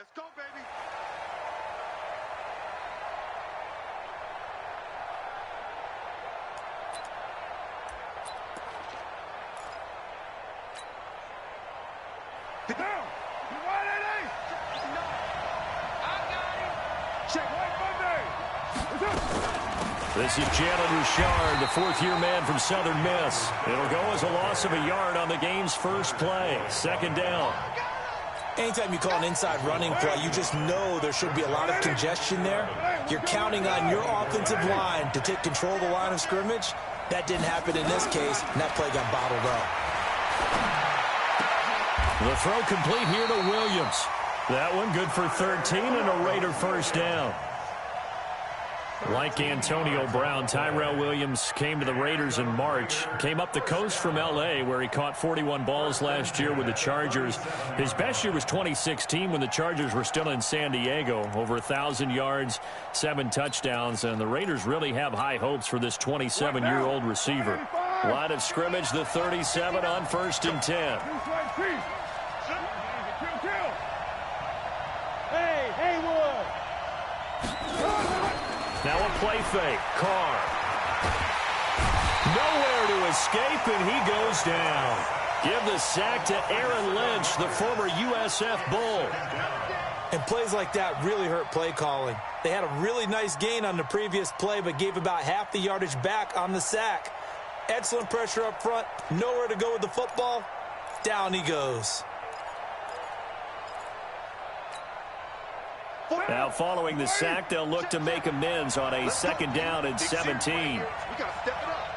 Let's go, baby. Get down. You want it, eh? I got him. Check White Monday. This is Jalen Richard, the fourth-year man from Southern Miss. It'll go as a loss of a yard on the game's first play. Second down. Anytime you call an inside running play, you just know there should be a lot of congestion there. You're counting on your offensive line to take control of the line of scrimmage. That didn't happen in this case, and that play got bottled up. The throw complete here to Williams. That one good for 13 and a Raider first down. Like Antonio Brown, Tyrell Williams came to the Raiders in March. Came up the coast from L.A., where he caught 41 balls last year with the Chargers. His best year was 2016 when the Chargers were still in San Diego. Over 1,000 yards, 7 touchdowns, and the Raiders really have high hopes for this 27-year-old receiver. Line of scrimmage, the 37 on 1st and 10. Hey, Haywood. Now a play fake. Carr. Nowhere to escape, and he goes down. Give the sack to Aaron Lynch, the former USF Bull. And plays like that really hurt play calling. They had a really nice gain on the previous play, but gave about half the yardage back on the sack. Excellent pressure up front. Nowhere to go with the football. Down he goes. Now following the sack, they'll look to make amends on a second down and 17. We got to step it up.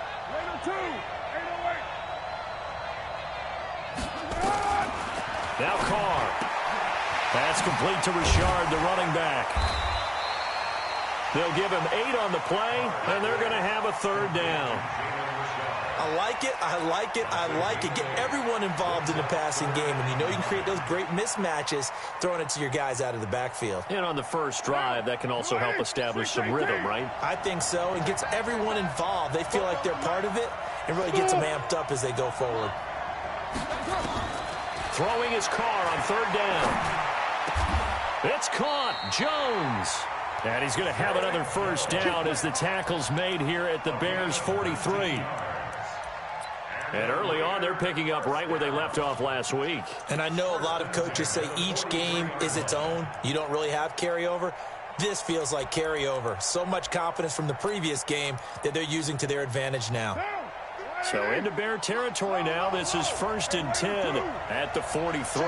Now Carr. Pass complete to Richard, the running back. They'll give him 8 on the play, and they're going to have a third down. I like it, I like it, I like it. Get everyone involved in the passing game, and you know you can create those great mismatches throwing it to your guys out of the backfield. And on the first drive, that can also help establish some rhythm, right? I think so. It gets everyone involved. They feel like they're part of it, and really gets them amped up as they go forward. Throwing his Carr on third down. It's caught. Jones. And he's going to have another first down as the tackle's made here at the Bears' 43. And early on, they're picking up right where they left off last week. And I know a lot of coaches say each game is its own. You don't really have carryover. This feels like carryover. So much confidence from the previous game that they're using to their advantage now. So into Bear territory now. This is 1st and 10 at the 43.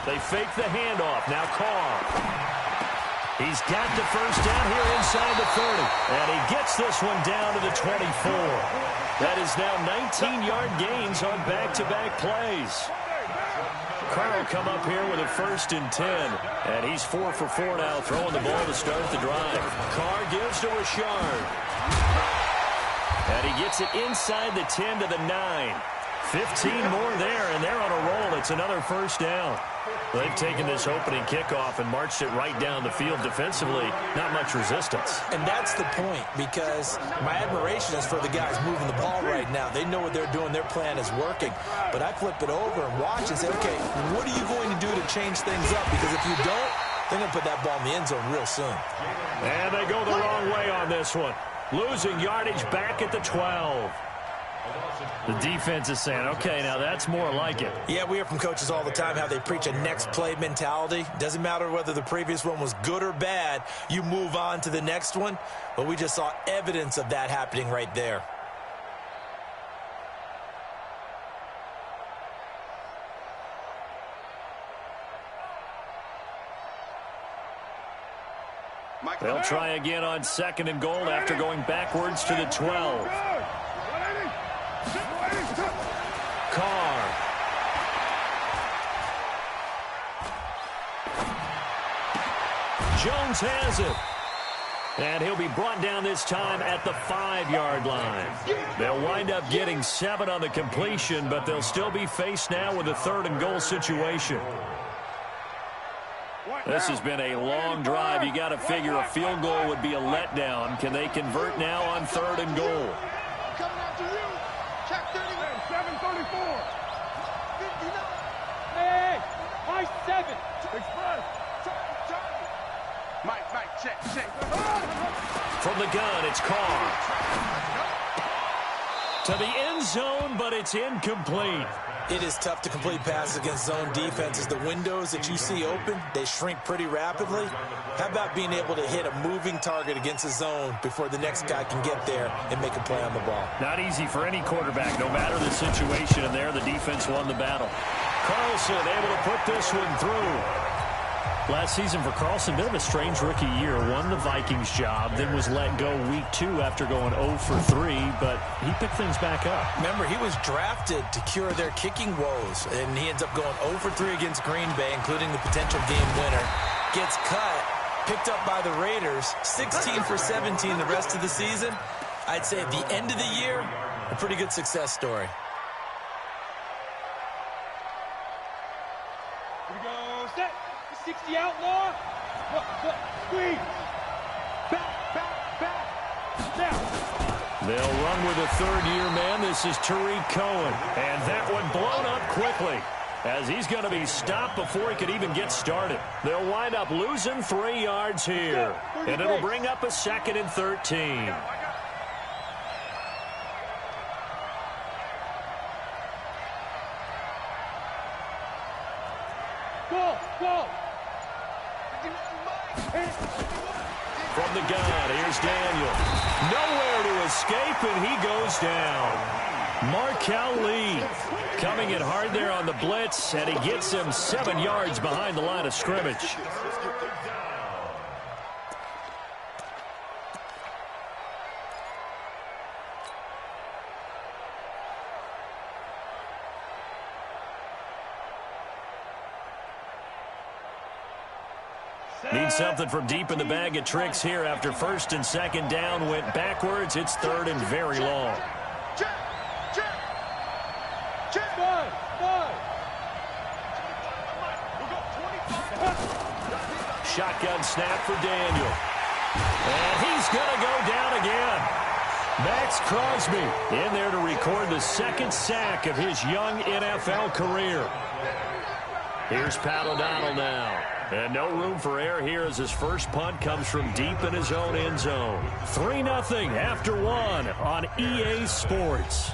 They fake the handoff. Now Carr. He's got the first down here inside the 30. And he gets this one down to the 24. That is now 19-yard gains on back-to-back plays. Carr will come up here with a 1st and 10. And he's 4 for 4 now, throwing the ball to start the drive. Carr gives to Richard. And he gets it inside the 10 to the 9. 15 more there, and they're on a roll. It's another first down. They've taken this opening kickoff and marched it right down the field defensively. Not much resistance. And that's the point, because my admiration is for the guys moving the ball right now. They know what they're doing. Their plan is working. But I flip it over and watch and say, okay, what are you going to do to change things up? Because if you don't, they're going to put that ball in the end zone real soon. And they go the wrong way on this one. Losing yardage back at the 12. The defense is saying, okay, now that's more like it. Yeah, we hear from coaches all the time how they preach a next play mentality. Doesn't matter whether the previous one was good or bad. You move on to the next one. But we just saw evidence of that happening right there. They'll try again on 2nd and goal after going backwards to the 12. Carr. Jones has it. And he'll be brought down this time at the 5-yard line. They'll wind up getting 7 on the completion, but they'll still be faced now with a 3rd and goal situation. This has been a long drive. You got to figure a field goal would be a letdown. Can they convert now on 3rd and goal? Nice 7. Express. Mike, check. From the gun, it's Carr. To the end zone, but it's incomplete. It is tough to complete passes against zone defenses. The windows that you see open, they shrink pretty rapidly. How about being able to hit a moving target against a zone before the next guy can get there and make a play on the ball? Not easy for any quarterback, no matter the situation, and there the defense won the battle. Carlson able to put this one through. Last season for Carlson, bit of a strange rookie year. Won the Vikings job, then was let go week 2 after going 0 for 3, but he picked things back up. Remember, he was drafted to cure their kicking woes, and he ends up going 0 for 3 against Green Bay, including the potential game winner. Gets cut, picked up by the Raiders, 16 for 17 the rest of the season. I'd say at the end of the year, a pretty good success story. Here we go. Set. 60 outlaw. Squeeze. Back. Now. They'll run with a third-year man. This is Tariq Cohen. And that one blown up quickly as he's going to be stopped before he could even get started. They'll wind up losing 3 yards here. And it'll bring up a 2nd and 13. Go. From the gun, here's Daniel. Nowhere to escape, and he goes down. Markel Lee coming in hard there on the blitz, and he gets him 7 yards behind the line of scrimmage. Need something from deep in the bag of tricks here after 1st and 2nd down went backwards. It's 3rd and very long. Check. Shotgun snap for Daniel. And he's going to go down again. Max Crosby in there to record the 2nd sack of his young NFL career. Here's Pat O'Donnell now. And no room for error here as his first punt comes from deep in his own end zone. 3-0 after 1 on EA Sports.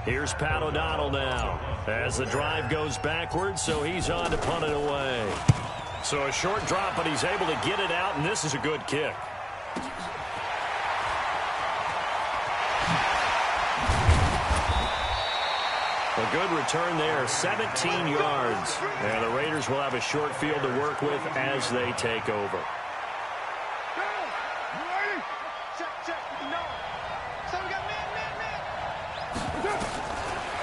Here's Pat O'Donnell now as the drive goes backwards, so he's on to punt it away. So a short drop, but he's able to get it out, and this is a good kick. A good return there, 17 yards. And the Raiders will have a short field to work with as they take over.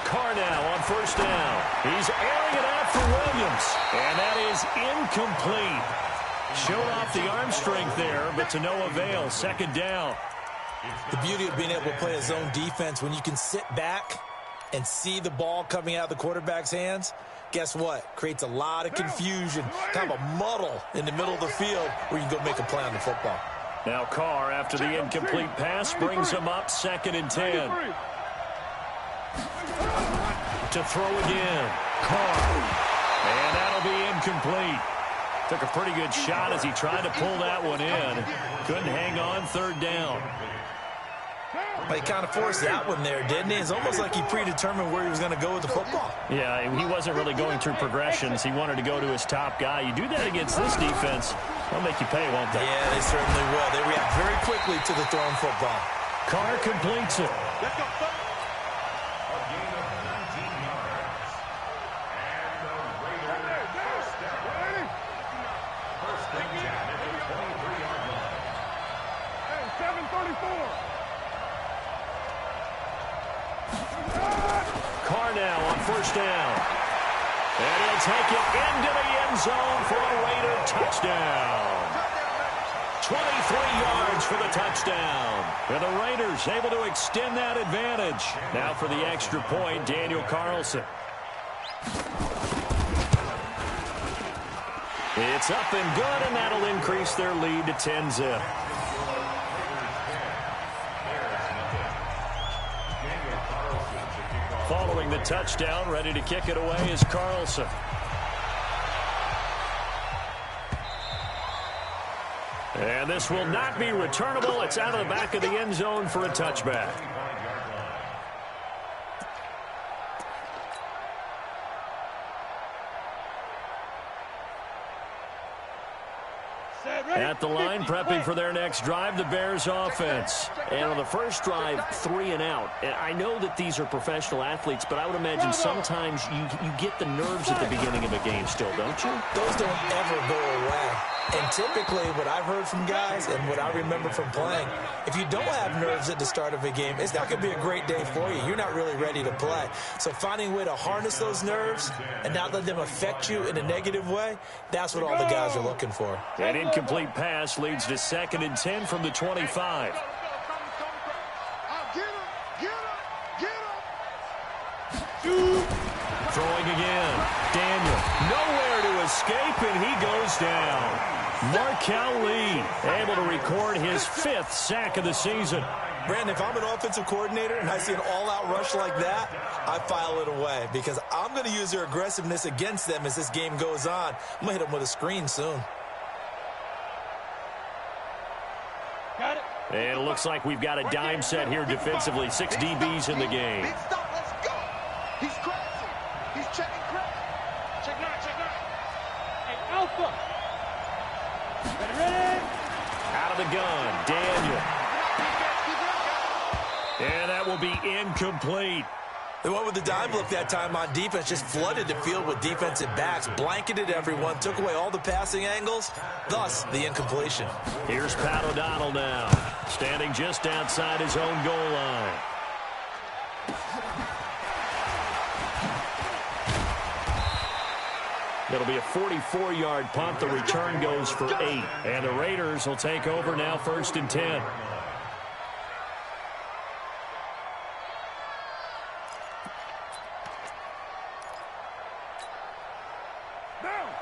Carr now on 1st down. He's airing it out for Williams. And that is incomplete. Showed off the arm strength there, but to no avail. 2nd down. The beauty of being able to play a zone defense when you can sit back and see the ball coming out of the quarterback's hands, guess what? Creates a lot of confusion, kind of a muddle in the middle of the field where you can go make a play on the football. Now Carr, after the incomplete pass, brings him up 2nd and 10. To throw again. Carr. And that'll be incomplete. Took a pretty good shot as he tried to pull that one in. Couldn't hang on 3rd down. He kind of forced that one there, didn't he? It's almost like he predetermined where he was going to go with the football. Yeah, he wasn't really going through progressions. He wanted to go to his top guy. You do that against this defense, they'll make you pay, won't they? Yeah, they certainly will. They react very quickly to the thrown football. Carr completes it. Let's go. Carr now on 1st down. And he'll take it into the end zone for a Raider touchdown. 23 yards for the touchdown. And the Raiders able to extend that advantage. Now for the extra point, Daniel Carlson. It's up and good, and that'll increase their lead to 10-zip. the touchdown. Ready to kick it away is Carlson. And this will not be returnable. It's out of the back of the end zone for a touchback. At the line, prepping for their next drive, the Bears offense. And on the first drive, 3 and out. And I know that these are professional athletes, but I would imagine sometimes you get the nerves at the beginning of a game still, don't you? Those don't ever go away. And typically, what I've heard from guys and what I remember from playing, if you don't have nerves at the start of a game, it's not going to be a great day for you. You're not really ready to play. So finding a way to harness those nerves and not let them affect you in a negative way, that's what all the guys are looking for. An incomplete pass leads to 2nd and 10 from the 25. Throwing again. Daniel, nowhere to escape, and he goes down. Markel Lee able to record his 5th sack of the season. Brandon, if I'm an offensive coordinator and I see an all-out rush like that, I file it away because I'm going to use their aggressiveness against them as this game goes on. I'm going to hit them with a screen soon. Got it. And it looks like we've got a dime set here defensively. 6 DBs in the game. Big stop, let's go. He's crashing. He's checking crash. Check 9, check 9. Hey, Alpha. Ready. Out of the gun, Daniel. And that will be incomplete. They went with the dime look that time on defense, just flooded the field with defensive backs, blanketed everyone, took away all the passing angles, thus the incompletion. Here's Pat O'Donnell now, standing just outside his own goal line. It'll be a 44-yard punt. The return goes for 8. And the Raiders will take over now, 1st and 10.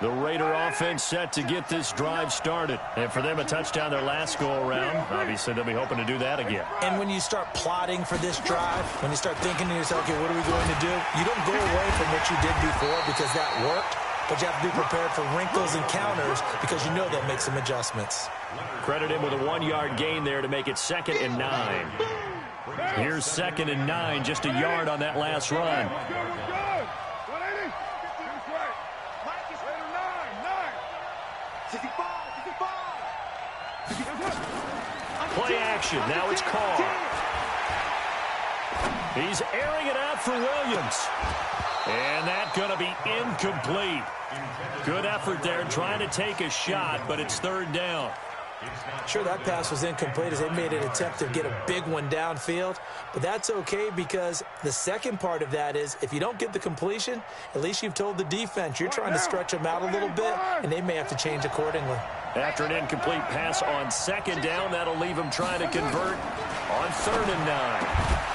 The Raider offense set to get this drive started. And for them, a touchdown their last go-around. Obviously, they'll be hoping to do that again. And when you start plotting for this drive, when you start thinking to yourself, okay, what are we going to do? You don't go away from what you did before because that worked. But you have to be prepared for wrinkles and counters because you know they'll make some adjustments. Credit him with a 1-yard gain there to make it 2nd and 9. Here's 2nd and 9, just a yard on that last run. Play action. Now it's Carr. He's airing it out for Williams. And that's going to be incomplete. Good effort there trying to take a shot, but it's 3rd down. Sure, that pass was incomplete as they made an attempt to get a big one downfield, but that's okay because the second part of that is if you don't get the completion, at least you've told the defense you're trying to stretch them out a little bit, and they may have to change accordingly. After an incomplete pass on 2nd down, that'll leave him trying to convert on 3rd and 9.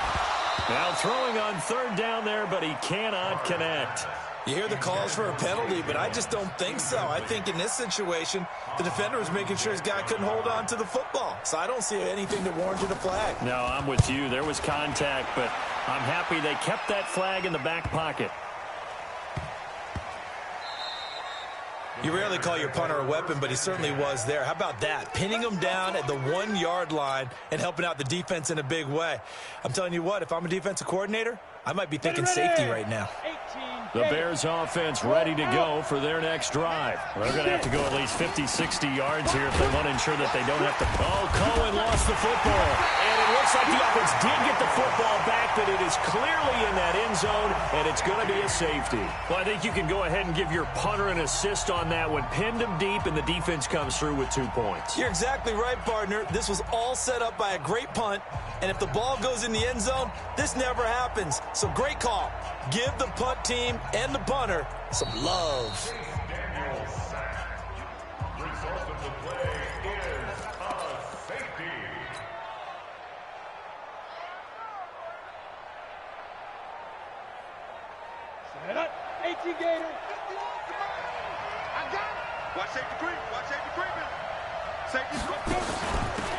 Now throwing on 3rd down there, but he cannot connect. You hear the calls for a penalty, but I just don't think so. I think in this situation, the defender was making sure his guy couldn't hold on to the football. So I don't see anything that warranted a flag. No, I'm with you. There was contact, but I'm happy they kept that flag in the back pocket. You rarely call your punter a weapon, but he certainly was there. How about that? Pinning him down at the 1-yard line and helping out the defense in a big way. I'm telling you what, if I'm a defensive coordinator, I might be thinking safety right now. The Bears offense ready to go for their next drive. They're going to have to go at least 50, 60 yards here if they want to ensure that they don't have to. Oh, Cohen lost the football. And it looks like the offense did get the football back, but it is clearly in that end zone, and it's going to be a safety. Well, I think you can go ahead and give your punter an assist on that one. Pinned him deep, and the defense comes through with 2 points. You're exactly right, partner. This was all set up by a great punt, and if the ball goes in the end zone, this never happens. So great call. Give the punt team and the punter some love. Set up. 18 Gator. I got it. Watch safety creep. Watch safety creeping.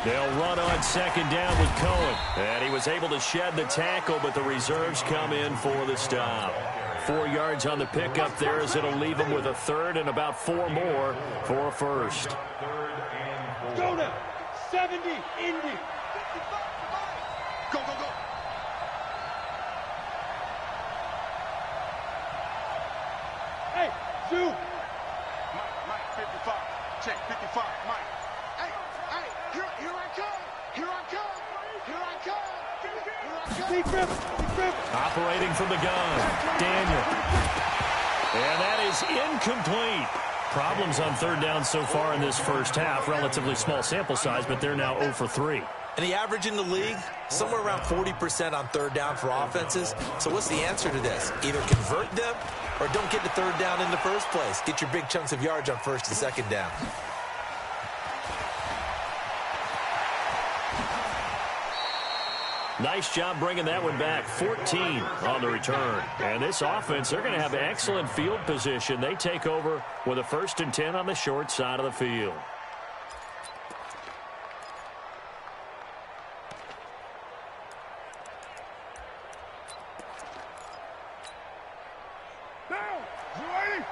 They'll run on second down with Cohen. And he was able to shed the tackle, but the reserves come in for the stop. 4 yards on the pickup there as it'll leave him with a third and about 4 more for a first. Go now. 70, Indy. Go, go, go. Hey, Zoo. Mike, 55. Check, 55. Mike. Hey, here I come. Here I come. Here I come. Here I come. Deep rip. Operating from the gun, Daniel. And that is incomplete. Problems on third down so far in this first half. Relatively small sample size, but they're now 0 for 3. And the average in the league, somewhere around 40% on third down for offenses. So what's the answer to this? Either convert them or don't get the third down in the first place. Get your big chunks of yards on first and second down. Nice job bringing that one back. 14 on the return. And this offense, they're going to have excellent field position. They take over with a 1st and 10 on the short side of the field. Down. You ready?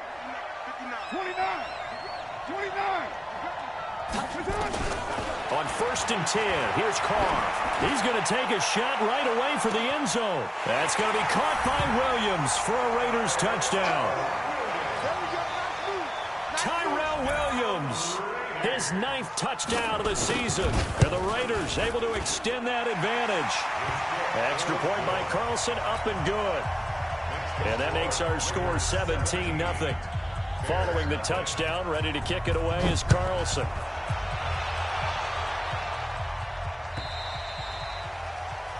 29. 29. On 1st and 10, here's Carr. He's going to take a shot right away for the end zone. That's going to be caught by Williams for a Raiders touchdown. Tyrell Williams, his 9th touchdown of the season. And the Raiders able to extend that advantage. Extra point by Carlson, up and good. And that makes our score 17-0. Following the touchdown, ready to kick it away is Carlson.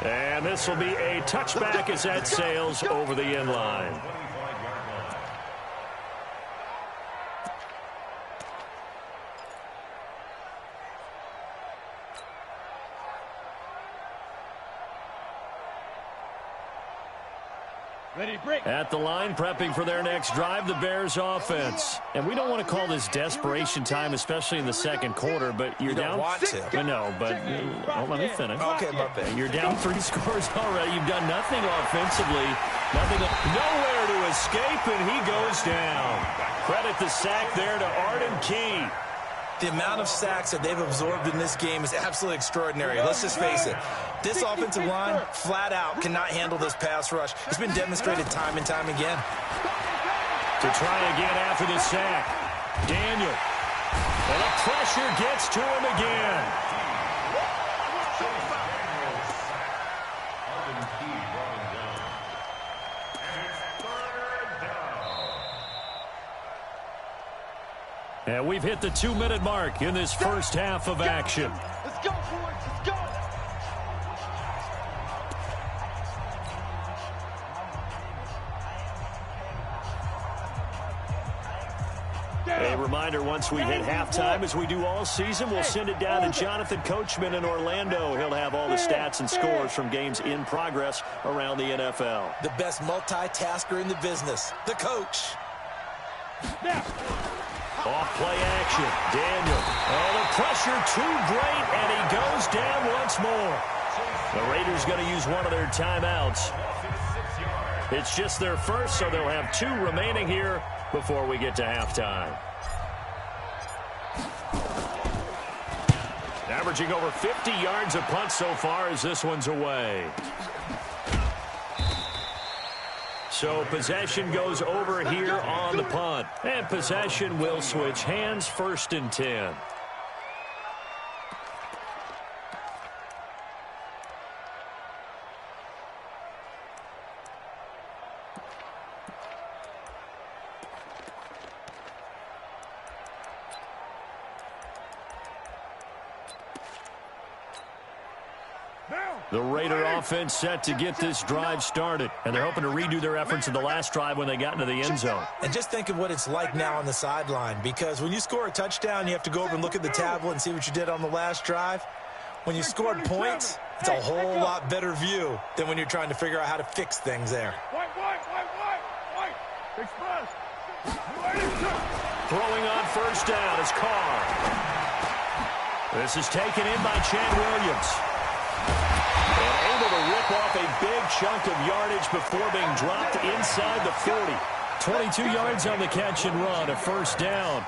And this will be a touchback as that sails over the end line. Ready, break. At the line, prepping for their next drive, the Bears offense. And we don't want to call this desperation time, especially in the second quarter, but you're down. Don't want to. I know, but let me finish. Okay, my bad. You're down 3 scores already. You've done nothing offensively. Nowhere to escape, and he goes down. Credit the sack there to Arden Key. The amount of sacks that they've absorbed in this game is absolutely extraordinary. Let's just face it. This offensive line, flat out, cannot handle this pass rush. It's been demonstrated time and time again. To try again after the sack. Daniel. And the pressure gets to him again. And we've hit the 2-minute mark in this first half of action. Let's go, boys. Let's go. A reminder, once we hit halftime, as we do all season, we'll send it down to Jonathan Coachman in Orlando. He'll have all the stats and scores from games in progress around the NFL. The best multitasker in the business, the coach. Now. Off play action, Daniel. Oh, the pressure too great, and he goes down once more. The Raiders going to use one of their timeouts. It's just their first, so they'll have 2 remaining here before we get to halftime. Averaging over 50 yards a punt so far as this one's away. So possession goes over here on the punt. And possession will switch hands, 1st and 10. The Raider offense set to get this drive started. And they're hoping to redo their efforts in the last drive when they got into the end zone. And just think of what it's like now on the sideline, because when you score a touchdown, you have to go over and look at the tablet and see what you did on the last drive. When you scored points, it's a whole lot better view than when you're trying to figure out how to fix things there. White. Express. Throwing on 1st down is Carr. This is taken in by Chad Williams. And able to rip off a big chunk of yardage before being dropped inside the 40. 22 yards on the catch and run, a first down.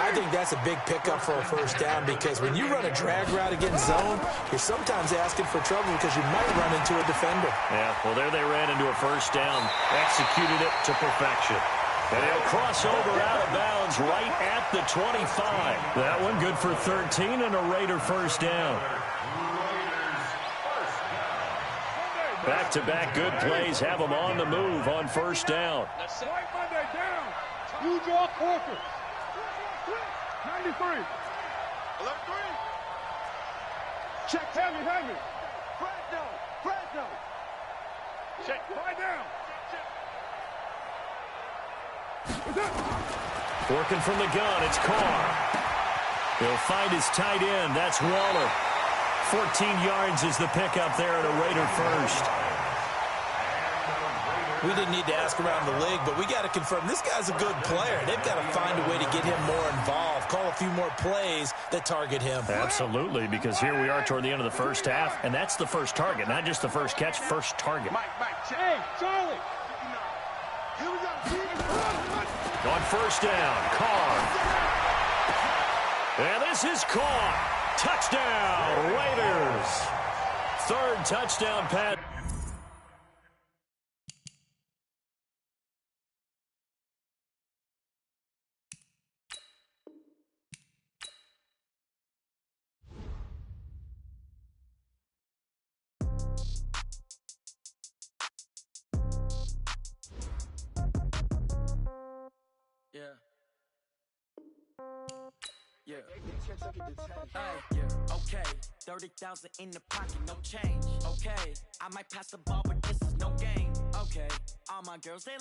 I think that's a big pickup for a first down because when you run a drag route against zone, you're sometimes asking for trouble because you might run into a defender. Yeah, well, there they ran into a first down, executed it to perfection. And he'll cross over out of bounds right at the 25. That one good for 13 and a Raider first down. Back-to-back good plays have them on the move on first down. Right Monday down. Use your quarter. 93. 11-3. Check, heavy. Fresno. Check, lie down. Working from the gun, it's Carr. He'll find his tight end. That's Waller. 14 yards is the pickup there at a Raider first. We didn't need to ask around the league, but we got to confirm this guy's a good player. They've got to find a way to get him more involved, call a few more plays that target him. Absolutely, because here we are toward the end of the first half, and that's the first target, not just the first catch, first target. Mike, Hey, Charlie. here we go. On first down, Carr. And this is caught. Touchdown, Raiders. Third touchdown pass. Okay, 30,000 in the pocket, no change. Okay, I might pass the ball, but this is no game. Okay, all my girls, they